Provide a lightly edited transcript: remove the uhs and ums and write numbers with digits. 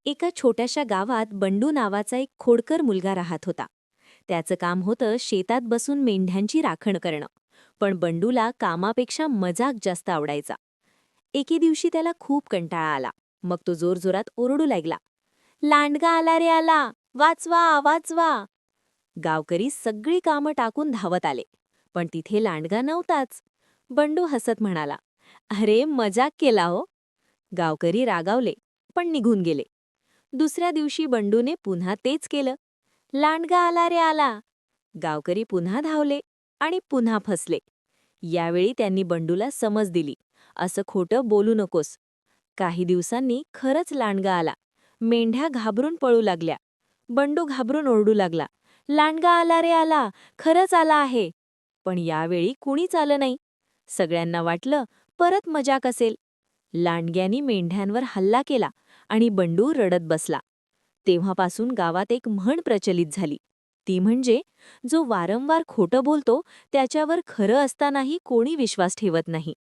एका छोट्याशा गावात बंडू नावाचा एक खोडकर मुलगा राहत होता. त्याचं काम होतं शेतात बसून मेंढ्यांची राखण करणं. पण बंडूला कामापेक्षा मजाक जास्त आवडायचा. एके दिवशी त्याला खूप कंटाळा आला. मग तो जोरजोरात ओरडू लागला, लांडगा आला रे आला, वाचवा वाचवा. गावकरी सगळी कामं टाकून धावत आले, पण तिथे लांडगा नव्हताच. बंडू हसत म्हणाला, अरे मजाक केला हो. गावकरी रागावले, पण निघून गेले. दुसऱ्या दिवशी बंडूने पुन्हा तेच केलं. लांडगा आला रे आला. गावकरी पुन्हा धावले आणि पुन्हा फसले. यावेळी त्यांनी बंडूला समज दिली, असं खोटं बोलू नकोस. काही दिवसांनी खरंच लांडगा आला. मेंढ्या घाबरून पळू लागल्या. बंडू घाबरून ओरडू लागला, लांडगा आला रे आला, खरंच आला आहे. पण यावेळी कुणीच आलं नाही. सगळ्यांना वाटलं परत मजाक असेल. लांडग्यानी मेंढ्यांवर हल्ला केला आणि बंडू रडत बसला. तेव्हापासून गावात एक म्हण प्रचलित झाली. ती म्हणजे, जो वारंवार खोटं बोलतो त्याच्यावर खरं असतानाही कोणी विश्वास ठेवत नाही.